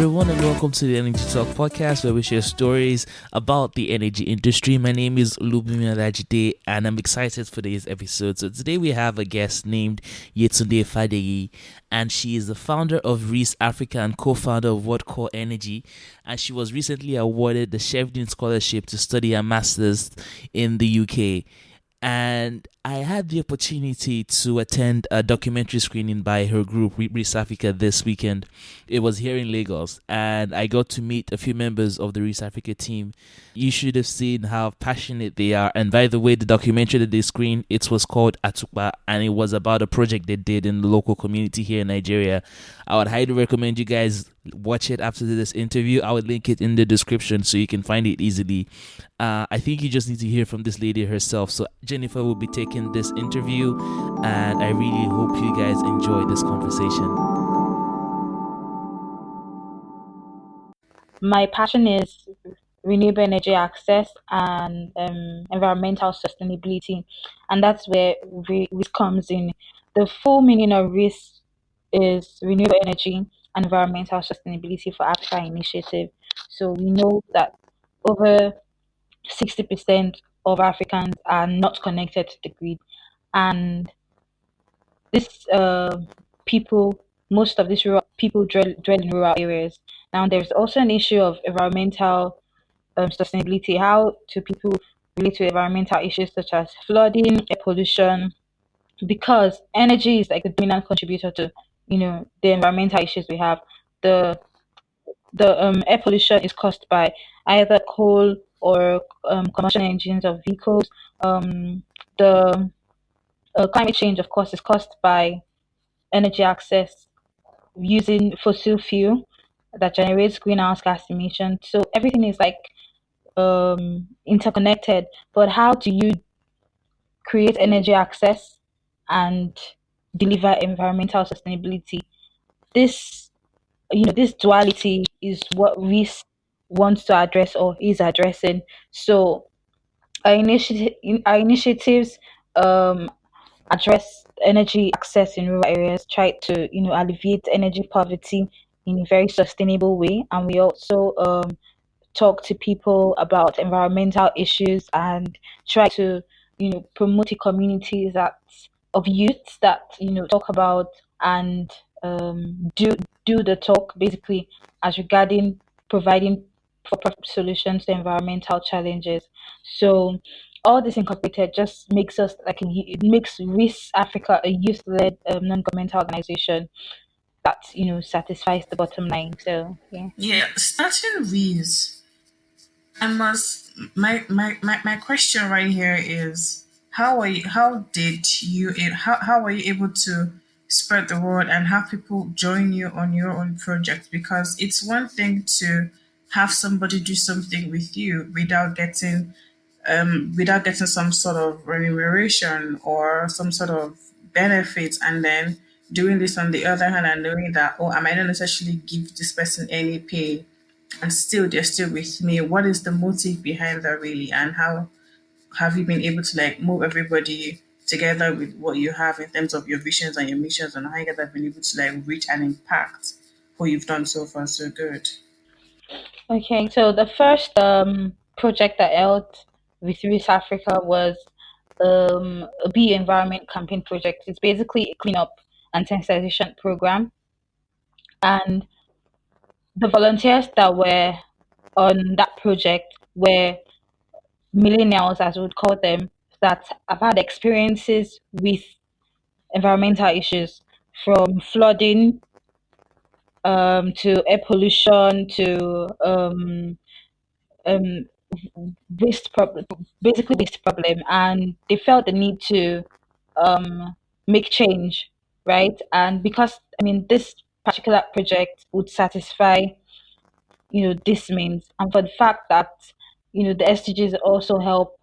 everyone, and welcome to the Energy Talk podcast, where we share stories about the energy industry. My name is Olubimi Olajide, and I'm excited for today's episode. So today we have a guest named Yetunde Fadeyi, and she is the founder of REES Africa and co-founder of Wattcore Energy. And she was recently awarded the Sheridan Scholarship to study a master's in the UK. And I had the opportunity to attend a documentary screening by her group, REES Africa, this weekend. It was here in Lagos, and I got to meet a few members of the REES Africa team. You should have seen how passionate they are. And by the way, the documentary that they screened, it was called Atukpa, and it was about a project they did in the local community here in Nigeria. I would highly recommend you guys watch it after this interview. I would link it in the description so you can find it easily. I think you just need to hear from this lady herself. So Jennifer will be taking this interview, and I really hope you guys enjoy this conversation. My passion is renewable energy access and environmental sustainability, and that's where REES comes in. The full meaning of REES is renewable energy and environmental sustainability for Africa initiative. So we know that over 60% of Africans are not connected to the grid, and this people, most of these rural people dwell in rural areas. Now, there's also an issue of environmental sustainability. How do people relate to environmental issues such as flooding, air pollution? Because energy is like the dominant contributor to, the environmental issues we have. The air pollution is caused by either coal or combustion engines of vehicles. The climate change, of course, is caused by energy access using fossil fuel that generates greenhouse gas emissions. So everything is like interconnected. But how do you create energy access and deliver environmental sustainability? This this duality is what REES wants to address or is addressing. So our initiatives um, address energy access in rural areas, try to alleviate energy poverty in a very sustainable way, and we also talk to people about environmental issues and try to promote the communities that of youths that talk about and do the talk basically as regarding providing proper solutions to environmental challenges. So all this incorporated just makes us like it makes REES Africa a youth-led non-governmental organization that satisfies the bottom line. So yeah. Yeah, starting with, I must my question right here is how are you able to spread the word and have people join you on your own project? Because it's one thing to have somebody do something with you without getting some sort of remuneration or some sort of benefit, and then doing this on the other hand and knowing that, oh, I might not necessarily give this person any pay and still they're still with me. What is the motive behind that really, and how have you been able to like move everybody together with what you have in terms of your visions and your missions, and how you guys have been able to like reach and impact what you've done so far so good? Okay, so the first project I held with REES Africa was a bee environment campaign project. It's basically a cleanup and sensitization program, and the volunteers that were on that project were millennials, as we would call them, that have had experiences with environmental issues, from flooding to air pollution to um, waste problem, basically waste problem, and they felt the need to make change, right? And because I mean, this particular project would satisfy this means, and for the fact that the SDGs also help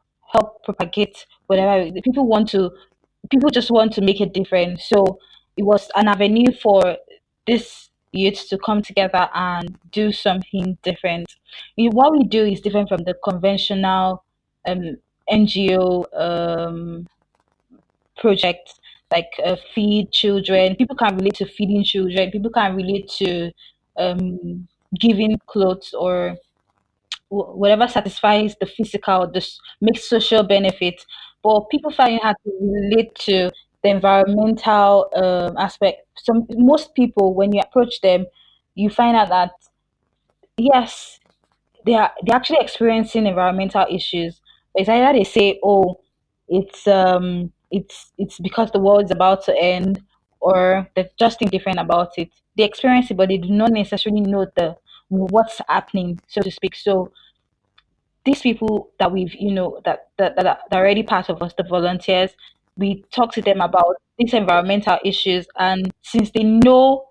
propagate whatever people just want to make a difference. So it was an avenue for this youth to come together and do something different. What we do is different from the conventional um, NGO projects like feed children. People can relate to feeding children. People can relate to giving clothes or whatever satisfies the physical, this makes social benefits. But people find it hard to relate to the environmental aspect. Most people, when you approach them, you find out that yes, they're actually experiencing environmental issues. It's either they say, "Oh, it's because the world is about to end," or they just think different about it. They experience it, but they do not necessarily know the what's happening, so to speak. So these people that we've that are already part of us, the volunteers, we talk to them about these environmental issues, and since they know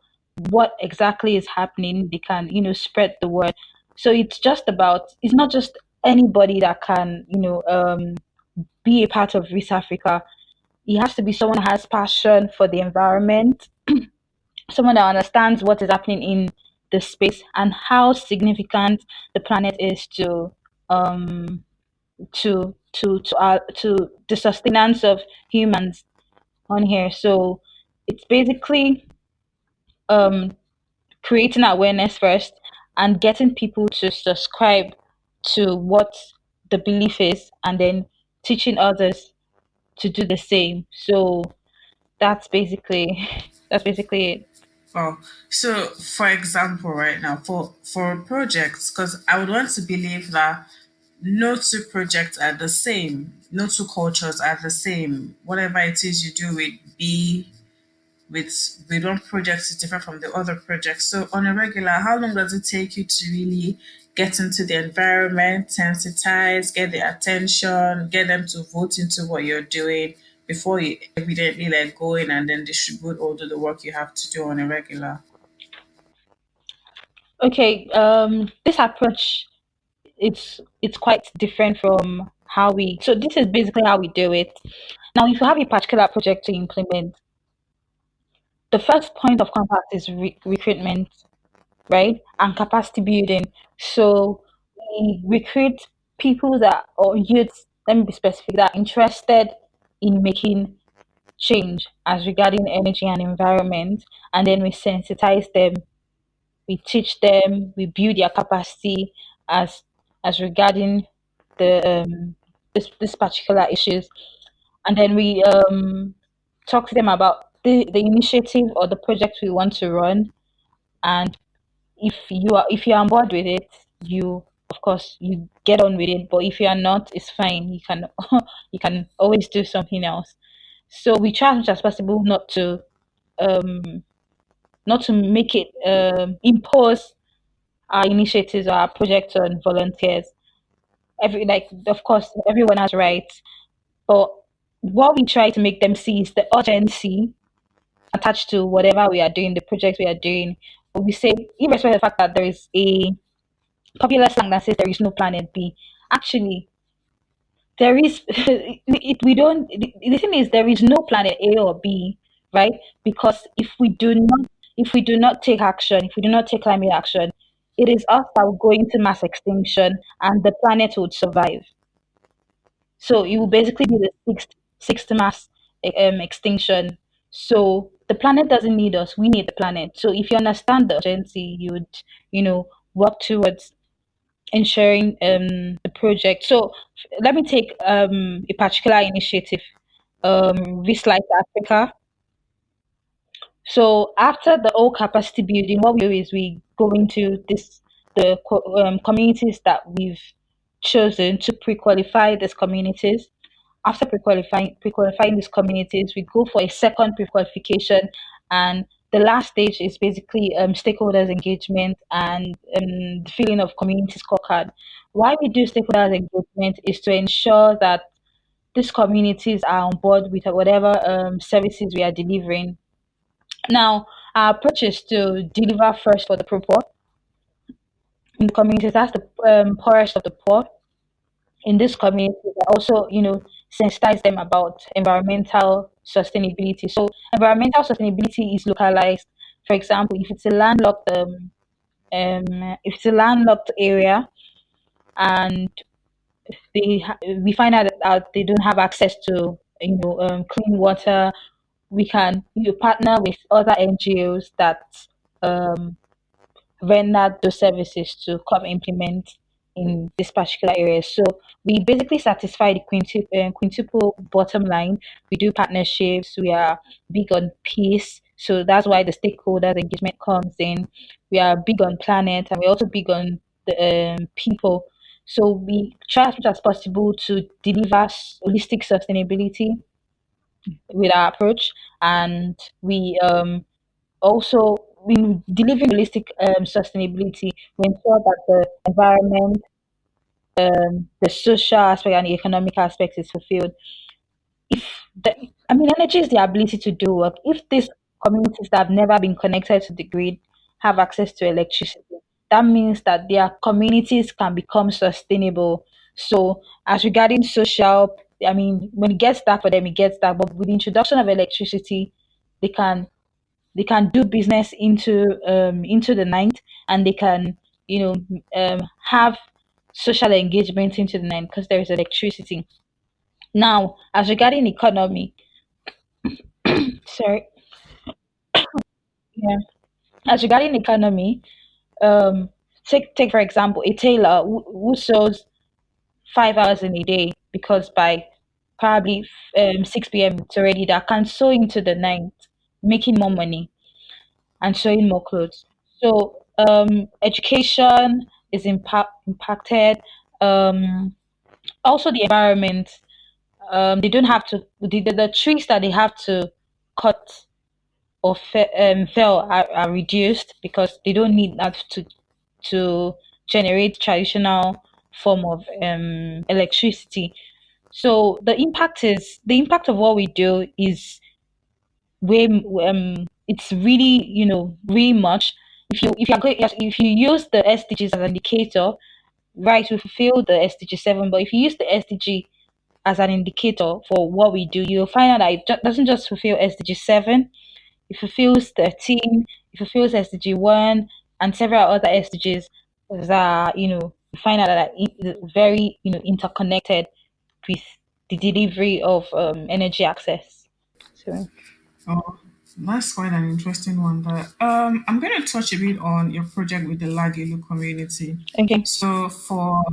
what exactly is happening, they can spread the word. So it's not just anybody that can be a part of REES Africa. It has to be someone who has passion for the environment, someone that understands what is happening in the space and how significant the planet is um to the sustenance of humans on here. So it's basically um creating awareness first and getting people to subscribe to what the belief is, and then teaching others to do the same. So that's basically that's basically it. Well, so for example, right now, for projects, because I would want to believe that no two projects are the same, no two cultures are the same. Whatever it is you do with one project is different from the other projects. So on a regular, how long does it take you to really get into the environment, sensitize, get the attention, get them to vote into what you're doing before you evidently like go in and then distribute all of the work you have to do on a regular? Okay, this approach, it's quite different from how we. So this is basically how we do it. Now, if you have a particular project to implement, the first point of contact is recruitment, right? And capacity building. So we recruit people that, or youths, let me be specific, that are interested in making change as regarding energy and environment. And then we sensitize them, we teach them, we build their capacity as regarding the this particular issues. And then we talk to them about the initiative or the project we want to run. And if you're on board with it, you of course you get on with it. But if you are not, it's fine. You can you can always do something else. So we try as much as possible um not to make it impose our initiatives or our projects on volunteers. Of course everyone has rights, but what we try to make them see is the urgency attached to whatever we are doing, the project we are doing. But we say, irrespective of the fact that there is a popular slang that says there is no planet B. Actually, there is. We don't. The thing is, there is no planet A or B, right? Because if we do not take action, if we do not take climate action, it is us that will go into mass extinction, and the planet would survive. So it will basically be the sixth mass extinction. So the planet doesn't need us; we need the planet. So if you understand the urgency, you would, work towards ensuring the project. So let me take a particular initiative, REES Africa. So after the whole capacity building, what we do is we go into communities that we've chosen to pre-qualify these communities. After pre-qualifying these communities, we go for a second pre-qualification, and the last stage is basically stakeholders engagement and the filling of community scorecard. Why we do stakeholders engagement is to ensure that these communities are on board with whatever services we are delivering. Now, our approach is to deliver first for the poor in the communities. That's the poorest of the poor in this community. Also, sensitize them about environmental sustainability. So, environmental sustainability is localized. For example, if it's a landlocked area, and we find out that they don't have access to clean water, we can partner with other NGOs that um, render those services to come implement in this particular area. So we basically satisfy the quintuple bottom line. We do partnerships. We are big on peace. So that's why the stakeholders engagement comes in. We are big on planet, and we're also big on the people. So we try as much as possible to deliver holistic sustainability with our approach, and we also in delivering holistic sustainability, we ensure that the environment, the social aspect, and the economic aspect is fulfilled. If the, I mean, energy is the ability to do work. If these communities that have never been connected to the grid have access to electricity, that means that their communities can become sustainable. So, as regarding social, I mean, when it gets dark for them, it gets dark. But with the introduction of electricity, they can they can do business into the night, and they can have social engagement into the night because there is electricity. Now, as regarding economy, sorry, yeah, as regarding economy, um, take for example a tailor who sells 5 hours in a day, because by probably 6 p.m. it's already that can sew into the night, making more money and sewing more clothes. So education is impacted. Um, Also the environment. They don't have to the trees that they have to cut or fell are reduced because they don't need that to generate traditional form of electricity. So the impact of what we do is way it's really really much. If you use the SDGs as an indicator, right, we fulfill the SDG 7, but if you use the SDG as an indicator for what we do, you'll find out that it doesn't just fulfill SDG 7, it fulfills 13, it fulfills SDG 1, and several other SDGs that you find out that very interconnected with the delivery of energy access. So Oh, that's quite an interesting one. But I'm going to touch a bit on your project with the Lagelu community. okay, So for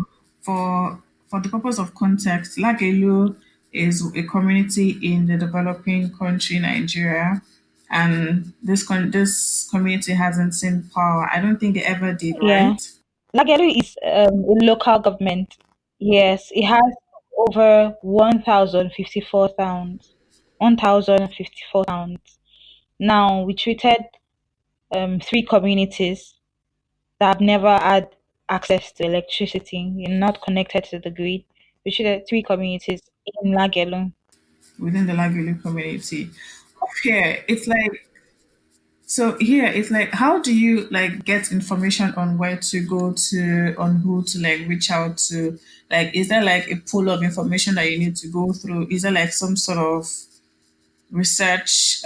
for the purpose of context, Lagelu is a community in the developing country Nigeria, and this community hasn't seen power. I don't think they ever did, yeah. right? Lagelu is a local government. Yes, it has over 1,054 towns. 1,054 towns. Now, we treated three communities that have never had access to electricity, not connected to the grid. We treated three communities in Lagelu. Within the Lagelu community. Up here, it's like so here it's like how do you like get information on where to go to on who to like reach out to? Like is there like a pool of information that you need to go through? Is there like some sort of research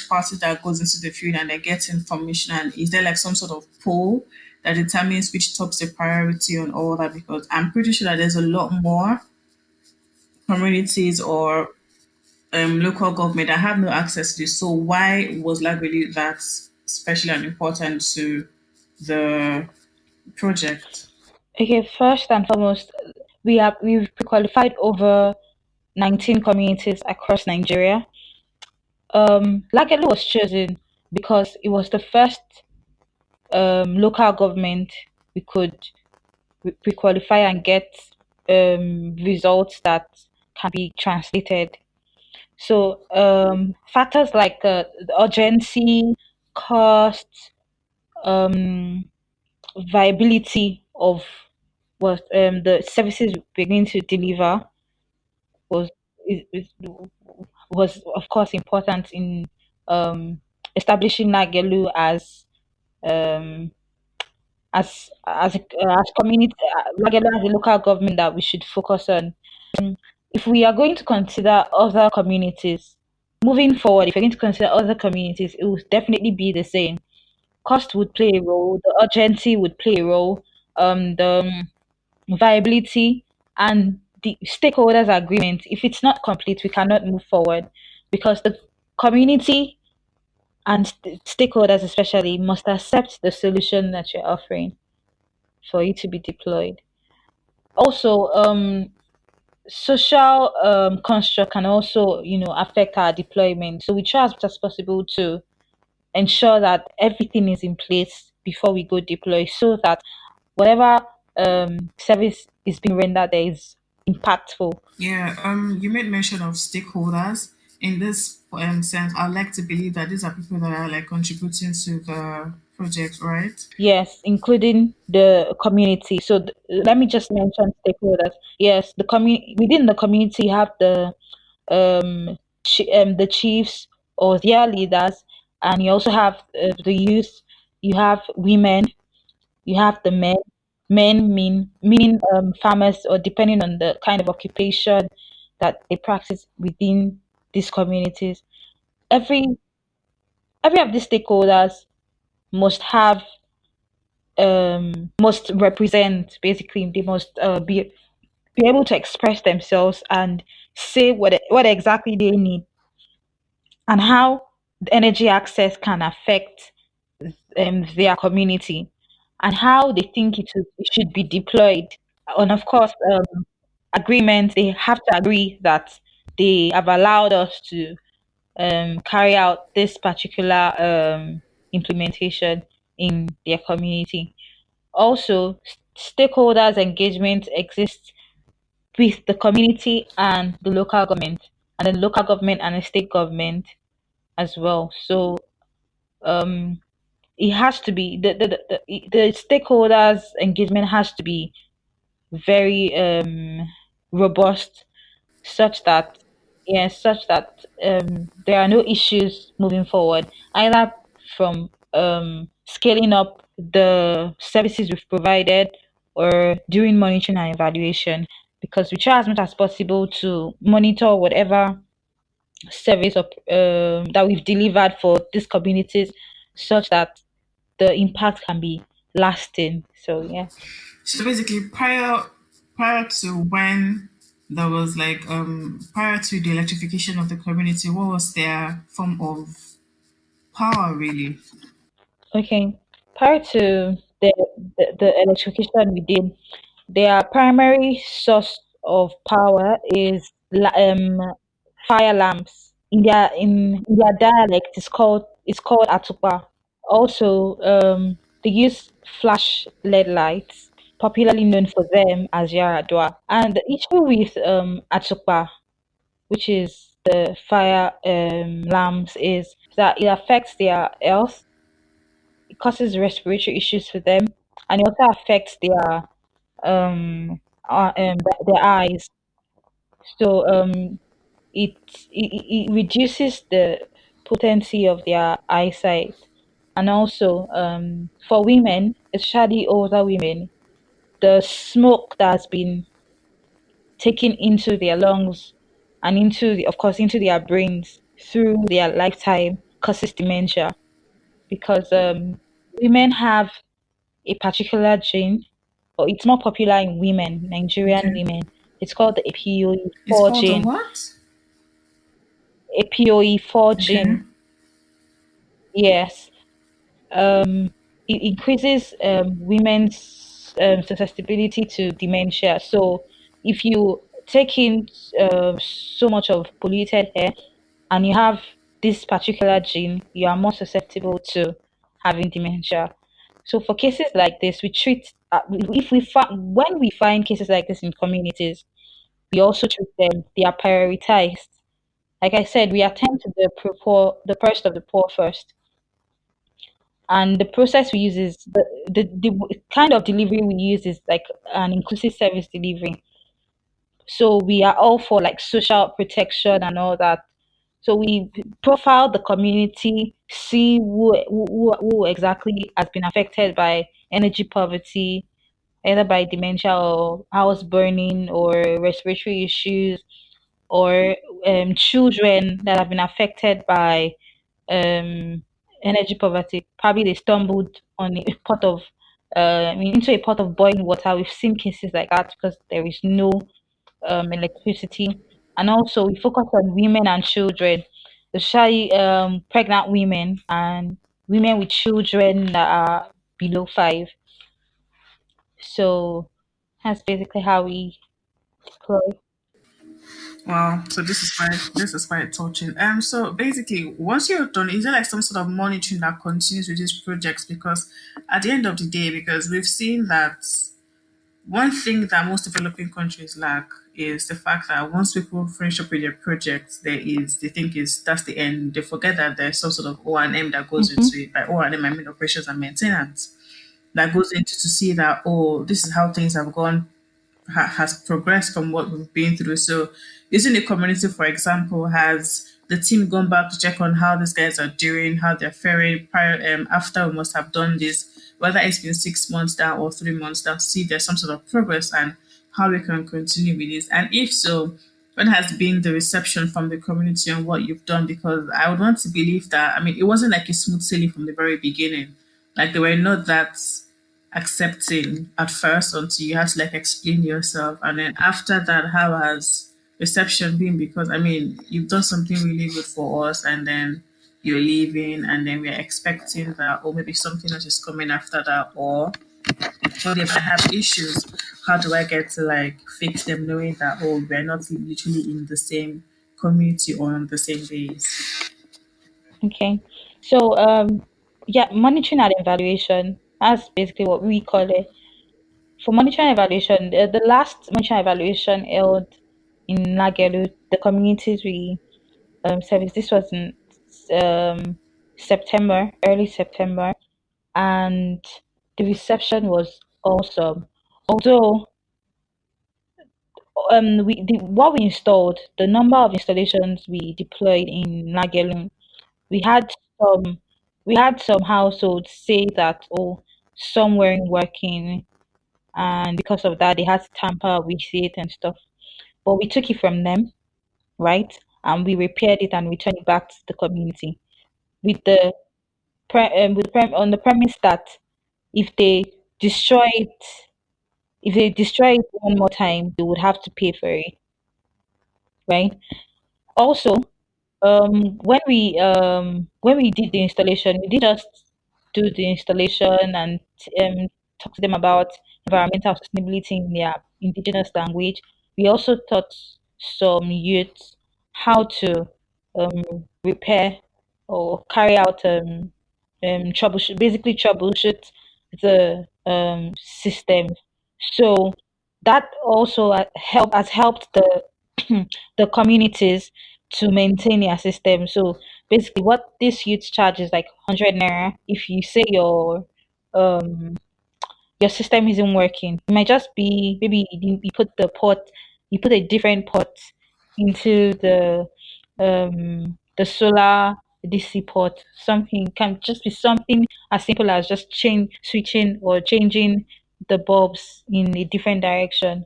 party that goes into the field and they get information, and is there like some sort of poll that determines which tops the priority on all that? Because I'm pretty sure that there's a lot more communities or local government that have no access to this. So why was like really that special and important to the project? Okay, first and foremost, we've qualified over 19 communities across Nigeria. Lagelu was chosen because it was the first local government we could pre-qualify and get results that can be translated. So factors like the urgency, cost, um, viability of what the services we're going to deliver was is was of course important in establishing Nagelu um, as community, Lagelu as a local government that we should focus on. If we are going to consider other communities moving forward, if we're going to consider other communities, it will definitely be the same. Cost would play a role, the urgency would play a role, the viability and the stakeholders' agreement. If it's not complete, we cannot move forward because the community and stakeholders especially must accept the solution that you're offering for it to be deployed. Also, social construct can also affect our deployment. So we try as much as possible to ensure that everything is in place before we go deploy, so that whatever service is being rendered there is impactful. Yeah, you made mention of stakeholders. In this sense, I'd like to believe that these are people that are like contributing to the project, right? Yes, including the community. So let me just mention stakeholders. Yes, the within the community you have the chiefs or their leaders, and you also have the youth. You have women. You have the men. Men meaning farmers, or depending on the kind of occupation that they practice within these communities. Every every of these stakeholders must have must represent, basically they must be able to express themselves and say what exactly they need, and how the energy access can affect their community, and how they think it should be deployed. And of course, agreement, they have to agree that they have allowed us to carry out this particular implementation in their community. Also, stakeholders engagement exists with the community and the local government, and the local government and the state government as well. So um, it has to be the stakeholders engagement has to be very robust, such that there are no issues moving forward, either from scaling up the services we've provided, or during monitoring and evaluation, because we try as much as possible to monitor whatever service that we've delivered for these communities, such that the impact can be lasting. So yeah. So basically, prior to when there was like prior to the electrification of the community, what was their form of power really? Okay. Prior to the electrification we did, their primary source of power is fire lamps. In their dialect, it's called atupa. Also, they use flash LED lights, popularly known for them as Yaradua. And the issue with atupa, which is the fire lamps, is that it affects their health. It causes respiratory issues for them, and it also affects their eyes. So it reduces the potency of their eyesight, and also for women, especially older women, the smoke that's been taken into their lungs and of course, into their brains through their lifetime causes dementia, because women have a particular gene, or it's more popular in women, Nigerian Okay. women. It's called the It's APOE4 called a gene. what? APOE4 Okay. gene, yes. It increases women's susceptibility to dementia. So if you take in so much of polluted air, and you have this particular gene, you are more susceptible to having dementia. So for cases like this, we treat if we when we find cases like this in communities, we also treat them. They are prioritized. Like I said, we attend to the first of the poor first, and the process we use is the kind of delivery we use is like an inclusive service delivery. So we are all for like social protection and all that. So we profile the community, see who exactly has been affected by energy poverty, either by dementia or house burning or respiratory issues, or children that have been affected by um, energy poverty. Probably they stumbled on a pot of, into a pot of boiling water. We've seen cases like that because there is no electricity. And also, we focus on women and children, especially pregnant women and women with children that are below 5. So that's basically how we deploy. Wow, so this is quite touching. So basically, once you're done, is there like some sort of monitoring that continues with these projects? Because at the end of the day, because we've seen that one thing that most developing countries lack is the fact that once people finish up with their projects, they think is that's the end. They forget that there's some sort of O&M that goes Mm-hmm. into it. By O&M, I mean operations and maintenance that goes into to see that, oh, this is how things have gone, has progressed from what we've been through. So, using the community, for example, has the team gone back to check on how these guys are doing, how they're faring prior, after we must have done this, whether it's been 6 months down or 3 months down, to see if there's some sort of progress and how we can continue with this. And if so, what has been the reception from the community on what you've done? Because I would want to believe that, I mean, it wasn't like a smooth sailing from the very beginning. Like they were not that accepting at first until you have to like explain yourself, and then after that, how has reception been? Because I mean, you've done something really good for us, and then you're leaving, and then we're expecting that, or maybe something else is coming after that, or if I have issues, how do I get to like fix them, knowing that, oh, we're not literally in the same community or on the same base? Okay. So yeah, monitoring and evaluation. That's basically what we call it. For monitoring and evaluation, the last monitoring and evaluation held in Nagelu, the communities we service. This was in um September, early September, and the reception was awesome. Although what we installed, the number of installations we deployed in Nagelu, we had some we had some households say that, oh, some weren't working, and because of that they had to tamper with it and stuff. But we took it from them, right? And we repaired it and returned it back to the community with on the premise that if they destroy it if they destroy it one more time, they would have to pay for it, right? Also, when we did the installation, we did just do the installation and talk to them about environmental sustainability in their indigenous language. We also taught some youths how to repair or carry out troubleshoot the system. So that also has helped the the communities to maintain their system. So basically, what this youth charge is like 100 naira. If you say um your system isn't working, it might just be maybe you put the port, you put a different port into the solar DC port. Something can just be something as simple as just switching or changing the bulbs in a different direction.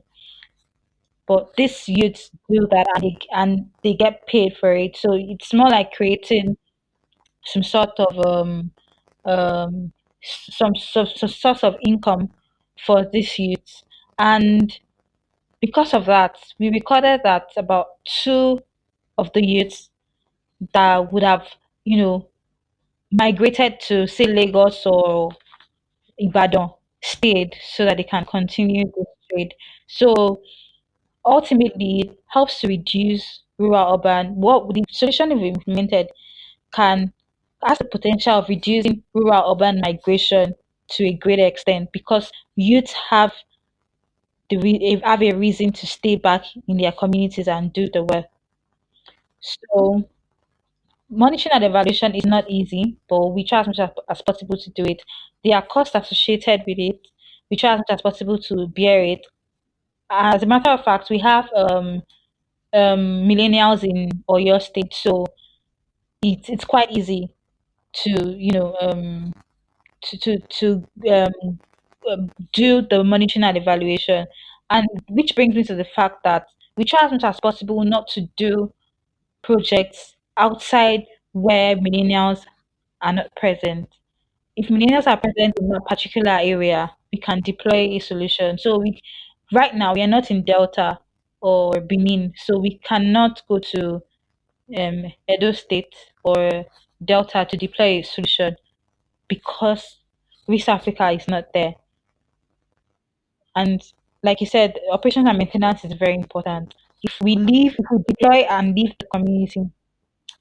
But these youths do that, and they get paid for it. So it's more like creating some sort of some source of income for these youths. And because of that, we recorded that about two of the youths that would have, you know, migrated to say Lagos or Ibadan stayed so that they can continue this trade. So ultimately, it helps to reduce rural urban. What the solution we've implemented can has the potential of reducing rural urban migration to a greater extent because youth have a reason to stay back in their communities and do the work. So monitoring and evaluation is not easy, but we try as much as possible to do it. There are costs associated with it. We try as much as possible to bear it. As a matter of fact, we have millennials in Oyo State, so it's quite easy to to do the monitoring and evaluation, and which brings me to the fact that we try as much as possible not to do projects outside where millennials are not present. If millennials are present in a particular area, we can deploy a solution. So we right now we are not in Delta or Benin, so we cannot go to Edo State or Delta to deploy a solution because REES Africa is not there. And like you said, operations and maintenance is very important. If we deploy and leave the community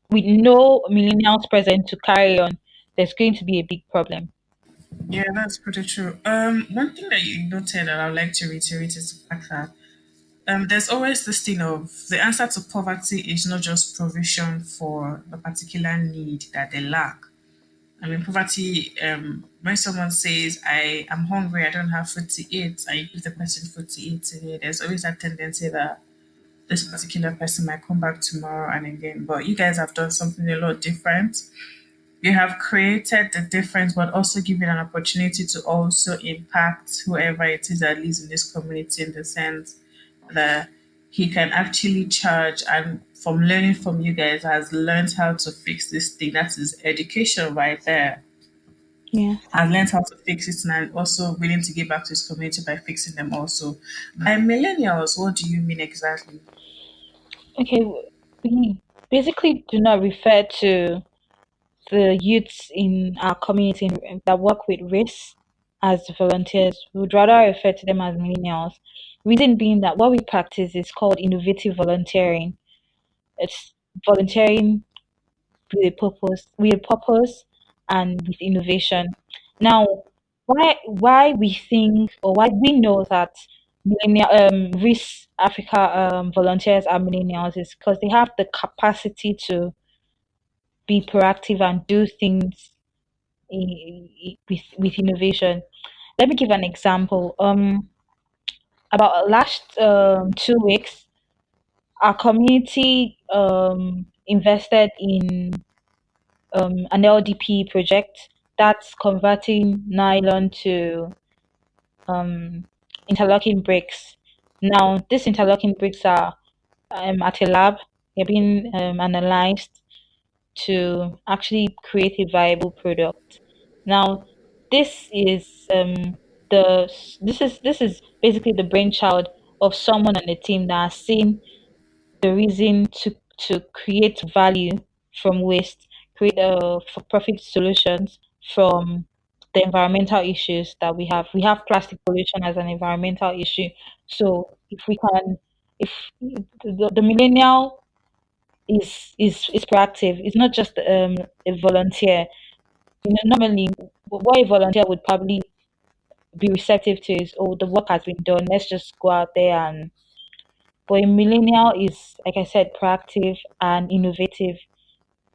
with no millennials present to carry on, there's going to be a big problem. Yeah, that's pretty true. One thing that you noted that I'd like to reiterate is the fact that there's always this thing of the answer to poverty is not just provision for the particular need that they lack. I mean, poverty, when someone says, I am hungry, I don't have food to eat, and you give the person food to eat today, there's always that tendency that this particular person might come back tomorrow and again. But you guys have done something a lot different. You have created the difference, but also given an opportunity to also impact whoever it is that lives in this community in the sense that he can actually charge and from learning from you guys has learned how to fix this thing. That is education right there. Yeah. Has learned how to fix it and also willing to give back to his community by fixing them also. By millennials, what do you mean exactly? Okay. We basically do not refer to the youths in our community that work with RIS as volunteers. We would rather refer to them as millennials. Reason being that what we practice is called innovative volunteering. It's volunteering with a purpose, and with innovation. Now, why we think or why we know that RIS Africa volunteers are millennials is because they have the capacity to be proactive and do things with innovation. Let me give an example. About last 2 weeks, our community invested in an LDP project that's converting nylon to um, interlocking bricks. Now, these interlocking bricks are at a lab. They're being analyzed to actually create a viable product. Now, this is this is basically the brainchild of someone on the team that has seen the reason to create value from waste, create for profit solutions from the environmental issues that we have. We have plastic pollution as an environmental issue. So if we can, if the millennial is proactive, it's not just a volunteer. You know, normally what a volunteer would probably be receptive to is, oh, the work has been done. Let's just go out there and. But a millennial is, like I said, proactive and innovative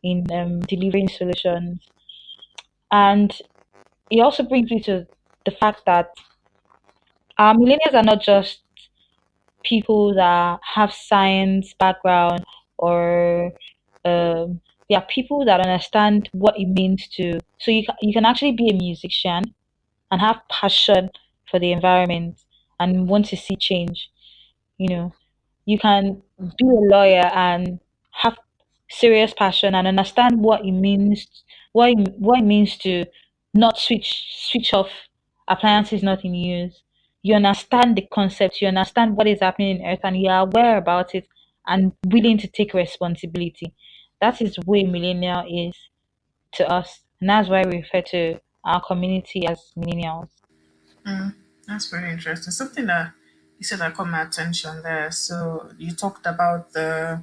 in delivering solutions. And it also brings me to the fact that our millennials are not just people that have science background or they are people that understand what it means to. So you can actually be a musician and have passion for the environment and want to see change. You know, you can be a lawyer and have serious passion and understand what it means to not switch off appliances not in use. You understand the concept, you understand what is happening in earth, and you are aware about it and willing to take responsibility. That is where millennial is to us, and that's why we refer to our community as millennials. Mm, that's very interesting. Something that you said that caught my attention there. So you talked about the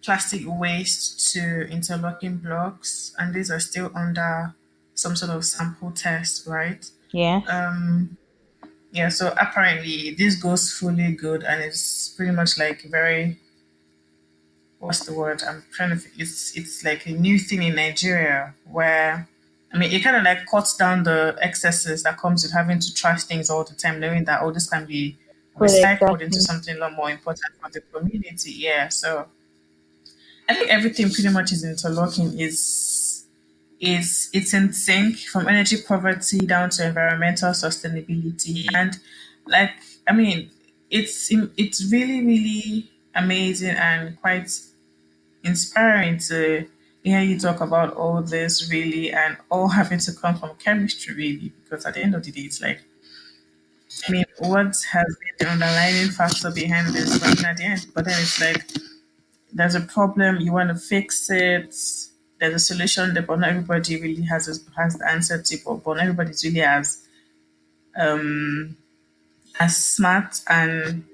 plastic waste to interlocking blocks, and these are still under some sort of sample test, right? Yes, Um, yeah, so apparently this goes fully good and it's pretty much like very what's the word? I'm trying to it's like a new thing in Nigeria where I mean it kind of like cuts down the excesses that comes with having to trash things all the time, knowing that oh this can be well, recycled into exactly. something a lot more important for the community. Yeah. So I think everything pretty much is interlocking is it's in sync from energy poverty down to environmental sustainability and like I mean it's really really amazing and quite inspiring to hear you talk about all this really and all having to come from chemistry really because at the end of the day it's like I mean what has been the underlying factor behind this but at the end but then it's like there's a problem, you want to fix it. There's a solution, but not everybody really has the answer to. But not everybody's really as smart and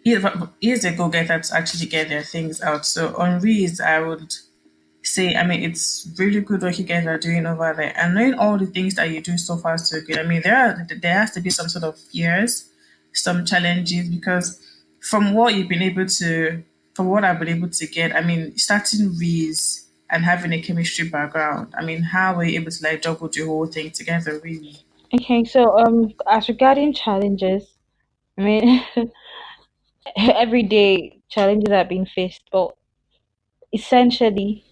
is a go getter to actually get their things out. So on Rees, I would say, I mean, it's really good what you guys are doing over there, and knowing all the things that you do so far so good. I mean, there has to be some sort of fears, some challenges, because from what you've been able to, from what I've been able to get, I mean, starting Rees and having a chemistry background, I mean, how were you able to like juggle the whole thing together, really? Okay, so as regarding challenges, I mean, every day challenges are being faced, but essentially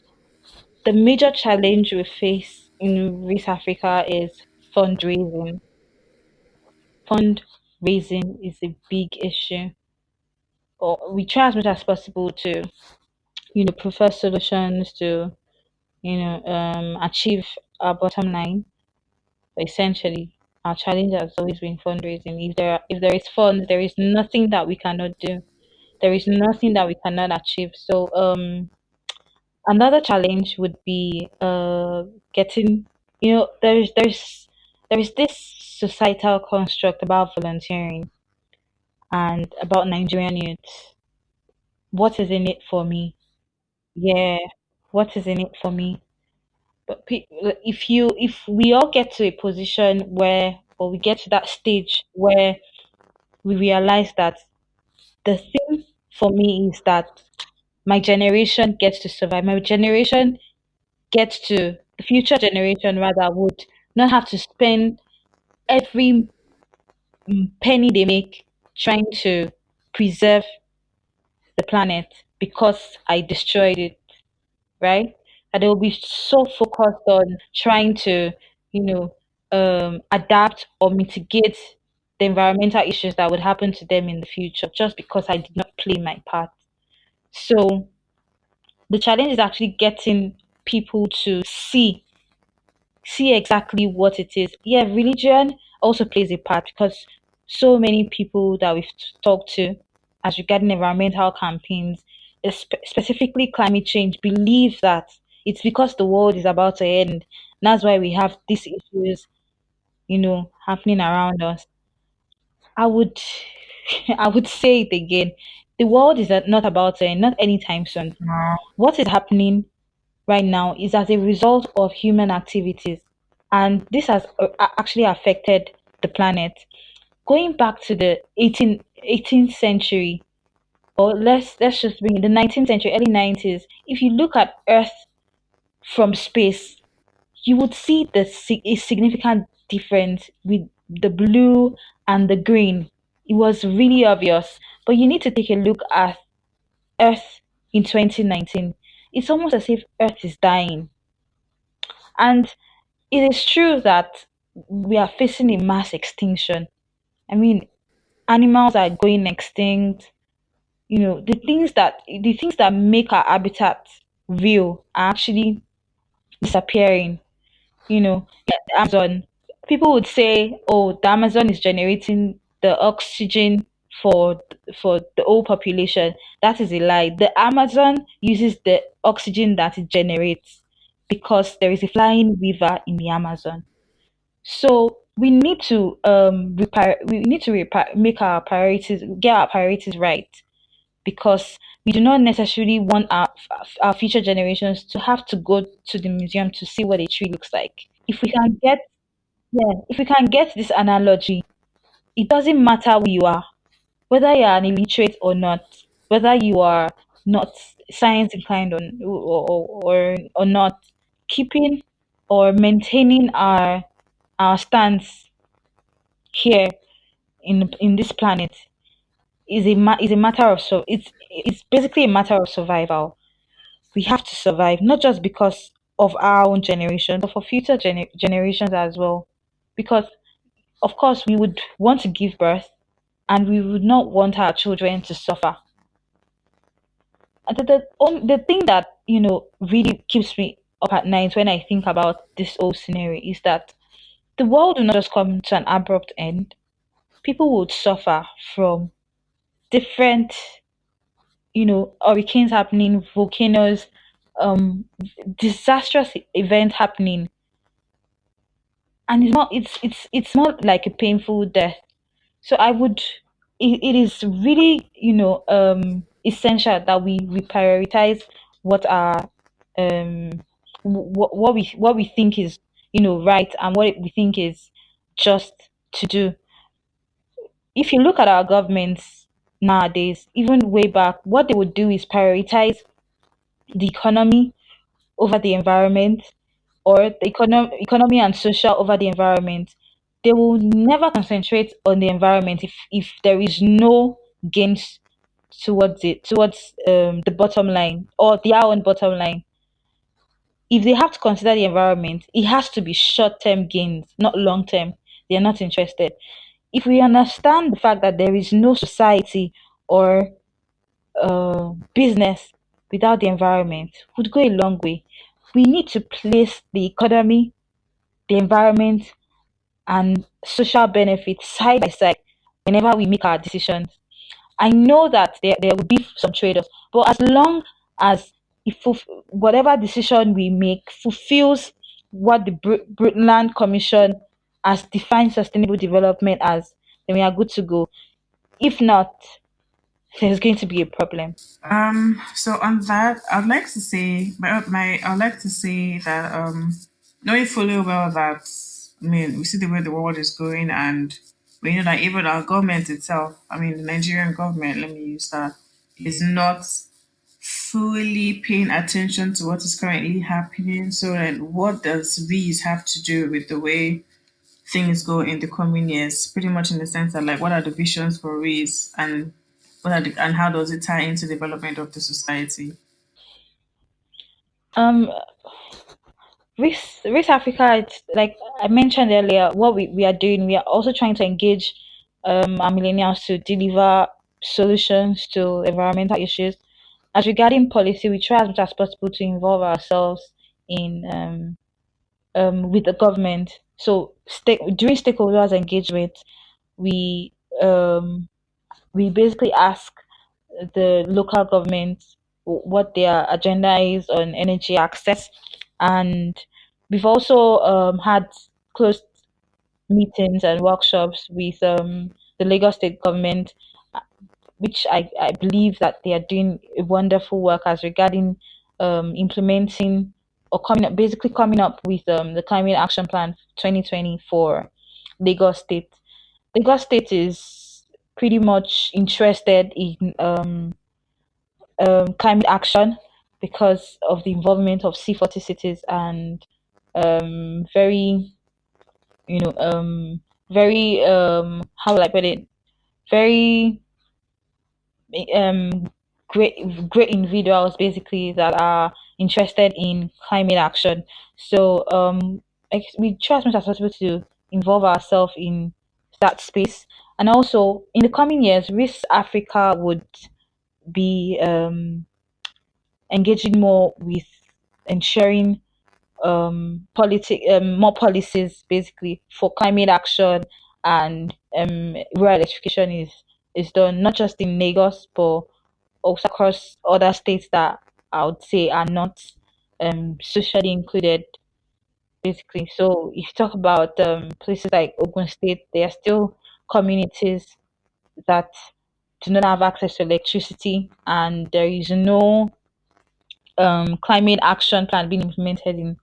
the major challenge we face in REES Africa is fundraising. Fundraising is a big issue. But we try as much as possible to, prefer solutions to, achieve our bottom line. But essentially, our challenge has always been fundraising. If there is funds, there is nothing that we cannot do. There is nothing that we cannot achieve. So another challenge would be getting, there is this societal construct about volunteering and about Nigerian youths. What is in it for me? Yeah, what is in it for me? But if we all get to a position where, or we get to that stage where we realize that the thing for me is that my generation gets to survive. My generation gets to the future generation rather would not have to spend every penny they make trying to preserve the planet because I destroyed it, right? And they will be so focused on trying to, you know, adapt or mitigate the environmental issues that would happen to them in the future just because I did not play my part. So the challenge is actually getting people to see exactly what it is. Yeah, religion also plays a part because so many people that we've talked to as regarding environmental campaigns, specifically climate change, believe that it's because the world is about to end. That's why we have these issues, happening around us. I would, I would say it again. The world is not about to end, not anytime soon. What is happening right now is as a result of human activities, and this has actually affected the planet. Going back to the 18th century, or let's just bring in the 19th century, early 90s. If you look at Earth from space, you would see a significant difference with the blue and the green. It was really obvious, but you need to take a look at Earth in 2019. It's almost as if Earth is dying. And it is true that we are facing a mass extinction. I mean, animals are going extinct. The things that make our habitat real are actually disappearing. The Amazon. People would say, "Oh, the Amazon is generating the oxygen for for the whole population." That is a lie. The Amazon uses the oxygen that it generates because there is a flying river in the Amazon. So we need to make our priorities, get our priorities right, because we do not necessarily want our future generations to have to go to the museum to see what a tree looks like. If we can get Yeah, if we can get this analogy, it doesn't matter who you are, whether you are an illiterate or not, whether you are not science inclined or not, keeping or maintaining our stance here in this planet is a matter of, it's basically a matter of survival. We have to survive, not just because of our own generation, but for future generations as well. Because of course we would want to give birth, and we would not want our children to suffer. And the thing that really keeps me up at night when I think about this whole scenario is that the world will not just come to an abrupt end. People would suffer from different hurricanes happening, volcanoes, um, disastrous event happening, and it's more like a painful death. So it is really, essential that we prioritize what our um what we think is, right, and what we think is just to do. If you look at our governments nowadays, even way back, what they would do is prioritize the economy over the environment, or the economy and social over the environment. They will never concentrate on the environment if there is no gains towards the bottom line, or their own bottom line. If they have to consider the environment, it has to be short term gains, not long term. They are not interested. If we understand the fact that there is no society or business without the environment, would go a long way. We need to place the economy, the environment, and social benefits side by side whenever we make our decisions. I know that there will be some trade-offs, but as long as whatever decision we make fulfills what the Brundtland Commission has defined sustainable development as, then we are good to go. If not, there's going to be a problem. So on that, I'd like to say I'd like to say that knowing fully well that, I mean, we see the way the world is going, and we know that even our government itself, I mean the Nigerian government, let me use that, is not fully paying attention to what is currently happening. So then what does REES have to do with the way things go in the coming years? Pretty much in the sense that, like, what are the visions for REES, and and how does it tie into the development of the society? Um, Risk Africa, it's like I mentioned earlier, what we are doing, we are also trying to engage our millennials to deliver solutions to environmental issues. As regarding policy, we try as much as possible to involve ourselves in with the government. So during stakeholders engagement, we um, we basically ask the local government what their agenda is on energy access, and we've also had close meetings and workshops with the Lagos State government, which I believe that they are doing a wonderful work as regarding implementing or coming up with the climate action plan 2020 for Lagos State. Lagos State is pretty much interested in climate action because of the involvement of C40 cities and very, you know, very, how will I put it? Very um, great individuals basically that are interested in climate action. So we try as much as possible to involve ourselves in that space. And also in the coming years, RIS Africa would be engaging more with ensuring more policies basically for climate action, and rural electrification is done not just in Lagos but also across other states that I would say are not socially included basically. So if you talk about places like Ogun State, there are still communities that do not have access to electricity, and there is no climate action plan being implemented in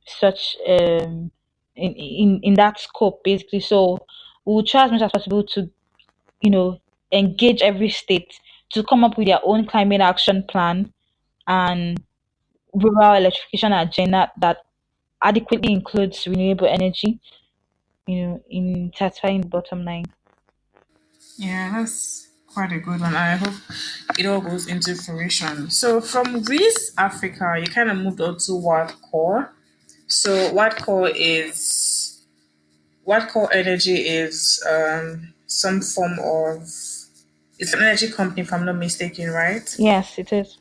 such in that scope basically. So we'll try as much as possible to, you know, engage every state to come up with their own climate action plan and rural electrification agenda that adequately includes renewable energy, in satisfying the bottom line. Yeah, that's quite a good one. I hope it all goes into fruition. So from REES Africa, you kind of moved on to Wattcore. So Wattcore Energy is some form of, it's an energy company if I'm not mistaken, right? Yes, it is.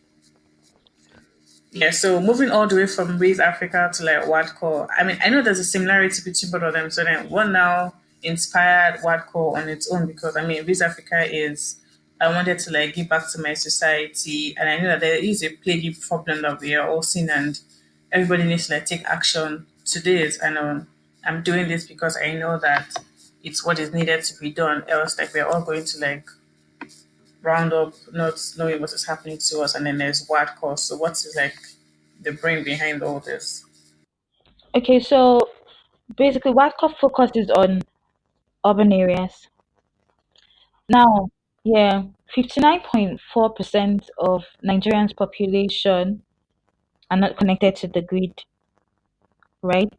Yeah, so moving all the way from Raise Africa to like Wattcore, I mean, I know there's a similarity between both of them. So then what now inspired Wattcore on its own? Because I mean, Raise Africa is I wanted to like give back to my society, and I know that there is a plaguey problem that we are all seeing, and everybody needs to like take action to this. And I'm doing this because I know that it's what is needed to be done. Else, like we're all going to like round up, not knowing what is happening to us, and then there's Wattcore. So, what is like the brain behind all this? Okay, so basically, Wattcore focuses on urban areas. Now, yeah, 59.4% of Nigerians' population are not connected to the grid, right?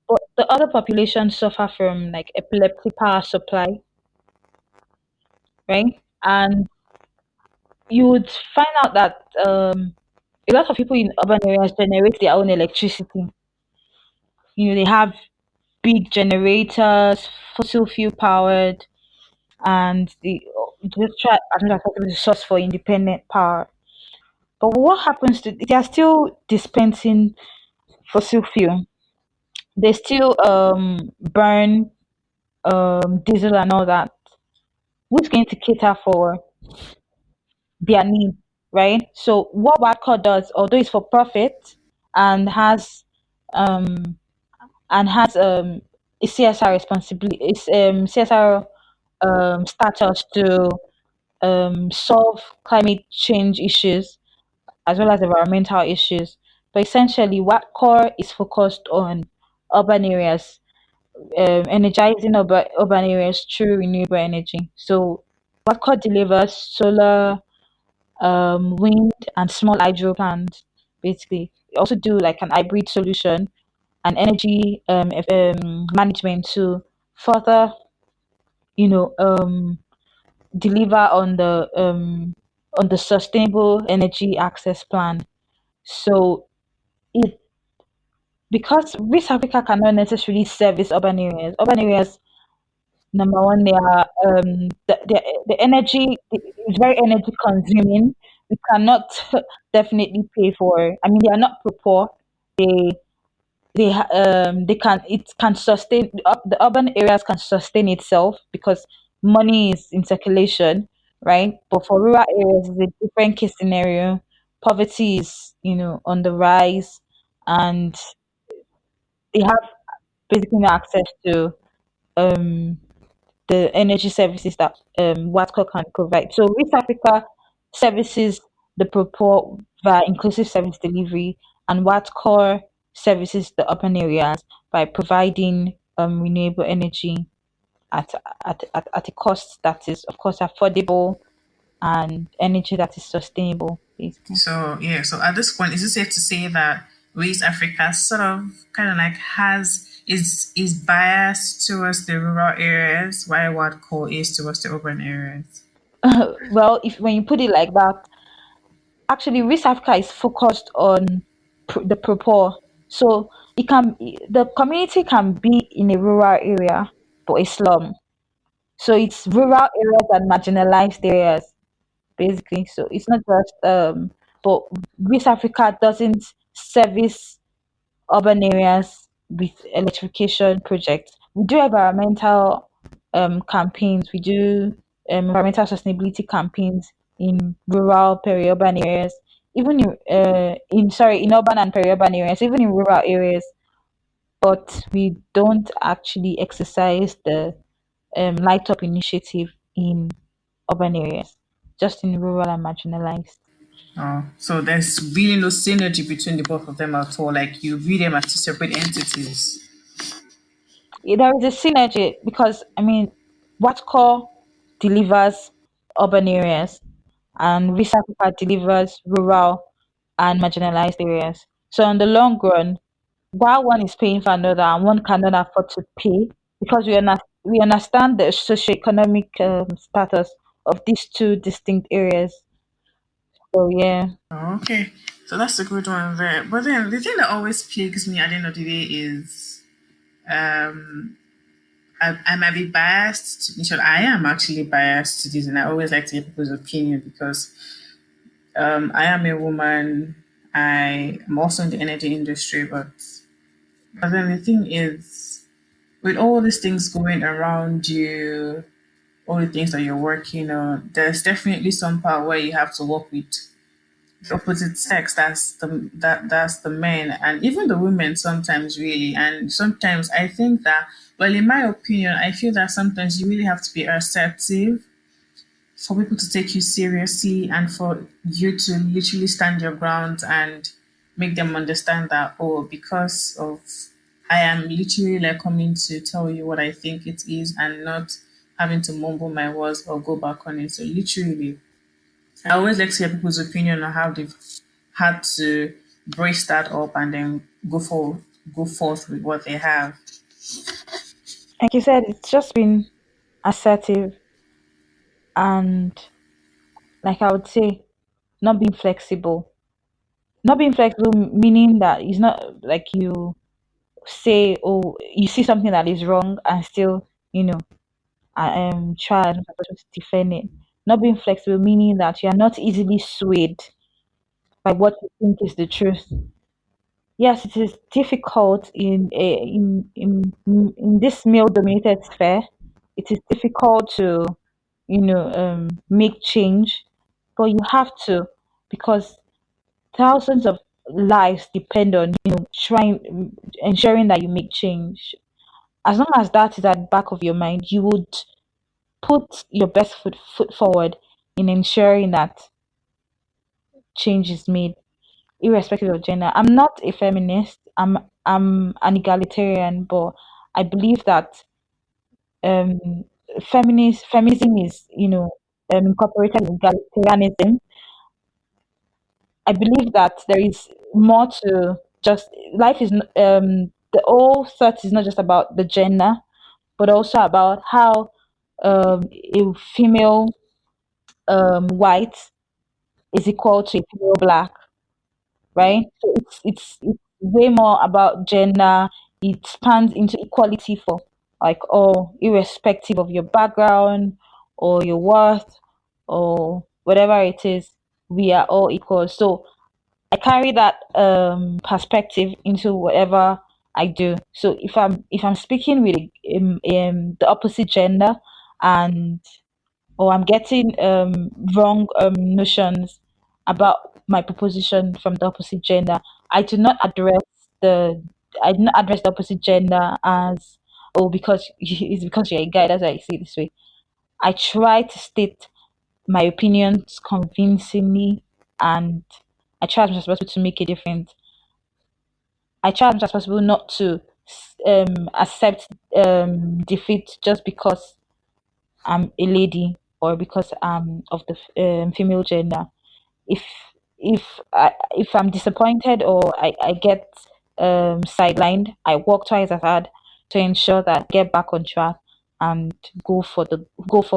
But the other population suffer from like epilepsy power supply, right? And you would find out that a lot of people in urban areas generate their own electricity. They have big generators, fossil fuel powered, and they just try as much as possible to source for independent power. But what happens to they are still dispensing fossil fuel? They still burn diesel and all that. Who's going to cater for their needs, right? So what Wadco does, although it's for profit and has um a CSR responsibility, it's CSR status to solve climate change issues as well as environmental issues. But essentially, Wattcore is focused on urban areas, energizing urban areas through renewable energy. So Wattcore delivers solar, wind, and small hydro plants. Basically, we also do like an hybrid solution and energy management to further, you know, deliver on the sustainable energy access plan. So it because West Africa cannot necessarily service urban areas. Urban areas, number one, they are the energy is very energy consuming. We cannot definitely pay for. I mean, they are not poor. They they can it can sustain the urban areas can sustain itself because money is in circulation, right? But for rural areas, it's a different case scenario. Poverty is on the rise, and they have basically no access to um the energy services that Watco can provide. So East Africa services the poor via inclusive service delivery, and Watcore services the urban areas by providing renewable energy at, at a cost that is, of course, affordable and energy that is sustainable, basically. So yeah, so at this point, is it safe to say that Waste Africa sort of kind of like has is biased towards the rural areas, while Wadco is towards the urban areas? Well, if when you put it like that, actually West Africa is focused on the poor. So the community can be in a rural area but a slum. So it's rural areas and marginalized areas basically. So it's not just but West Africa doesn't service urban areas with electrification projects. We do environmental campaigns. We do environmental sustainability campaigns in rural peri-urban areas, even in urban and peri-urban areas, even in rural areas. But we don't actually exercise the light up initiative in urban areas, just in rural and marginalized. Oh, so there's really no synergy between the both of them at all. Like you view them as two separate entities. There is a synergy because I mean, Watco delivers urban areas and Visa Africa delivers rural and marginalized areas. So in the long run, while one is paying for another and one cannot afford to pay because we understand the socioeconomic status of these two distinct areas. So yeah. Oh, okay, so that's a good one there. But then the thing that always plagues me at the end of the day is um I might be biased. In short, I am actually biased to this, and I always like to get people's opinion because I am a woman. I am also in the energy industry, but then the thing is, with all these things going around you, all the things that you're working on, there's definitely some part where you have to work with the opposite sex. That's the men and even the women sometimes really. And sometimes I think that, well, in my opinion, I feel that sometimes you really have to be assertive for people to take you seriously and for you to literally stand your ground and make them understand that, oh, because of I am literally like coming to tell you what I think it is and not having to mumble my words or go back on it. So literally I always like to hear people's opinion on how they've had to brace that up and then go forth with what they have. Like you said, it's just been assertive and, like I would say, not being flexible. Not being flexible meaning that it's not like you say, oh, you see something that is wrong and still, try and defend it. Not being flexible meaning that you are not easily swayed by what you think is the truth. Yes, it is difficult in this male-dominated sphere. It is difficult to, make change, but you have to, because thousands of lives depend on trying ensuring that you make change. As long as that is at the back of your mind, you would put your best foot forward in ensuring that change is made, irrespective of gender. I'm not a feminist. I'm an egalitarian, but I believe that um feminism is incorporated in egalitarianism. I believe that there is more to just life is the whole thought is not just about the gender, but also about how a female white is equal to a female black, right? So it's way more about gender. It spans into equality for like all, irrespective of your background or your worth or whatever it is. We are all equal. So I carry that perspective into whatever I do. So if I'm speaking with the opposite gender, and or I'm getting wrong notions about my proposition from the opposite gender, I do not address the I do not address the opposite gender as, oh, because it's because you're a guy. That's why I say it this way. I try to state my opinions convincingly, and I try as much as possible to make a difference. I try as much as possible not to accept defeat just because I'm a lady or because I'm of the female gender. If if I'm disappointed or I get sidelined, I work twice as hard to ensure that I get back on track and go for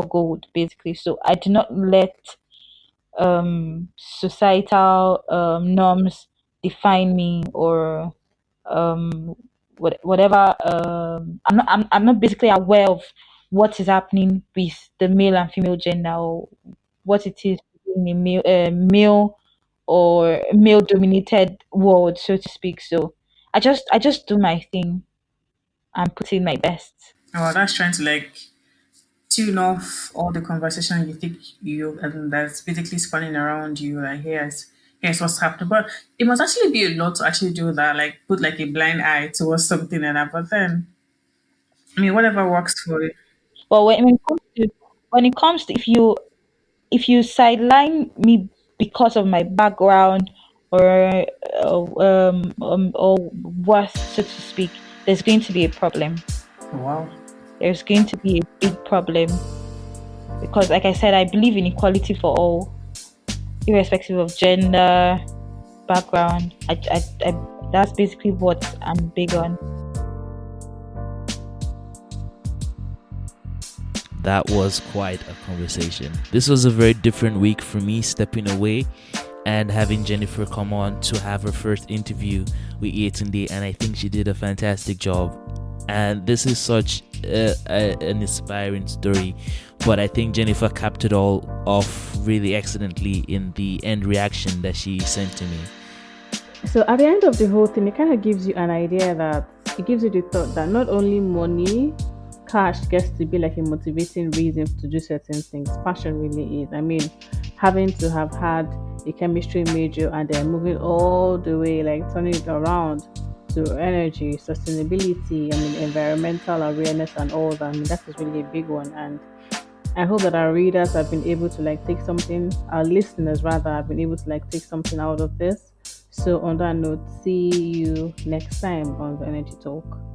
gold basically. So I do not let societal norms define me, or whatever. I'm not basically aware of what is happening with the male and female gender, or what it is in a male or male dominated world, so to speak. So I just do my thing and put in my best. Oh, that's trying to like tune off all the conversation you think you and that's basically spinning around you. Like here's what's happening. But it must actually be a lot to actually do that. Like put like a blind eye towards something like that. But then I mean, whatever works for you. But when it comes to if you sideline me because of my background or or worth, so to speak, there's going to be a problem. Wow. There's going to be a big problem because, like I said, I believe in equality for all, irrespective of gender, background. That's basically what I'm big on. That was quite a conversation. This was a very different week for me, stepping away and having Jennifer come on to have her first interview with Yetunde, and I think she did a fantastic job. And this is such an inspiring story, but I think Jennifer capped it all off really excellently in the end reaction that she sent to me. So at the end of the whole thing, it kind of gives you an idea that it gives you the thought that not only money cash gets to be like a motivating reason to do certain things. Passion really is. I mean, having to have had a chemistry major and then moving all the way, like turning it around to energy, sustainability, I mean, environmental awareness and all that. I mean, that is really a big one. And I hope that our readers have been able to like take something, our listeners rather, have been able to like take something out of this. So, on that note, see you next time on the Energy Talk.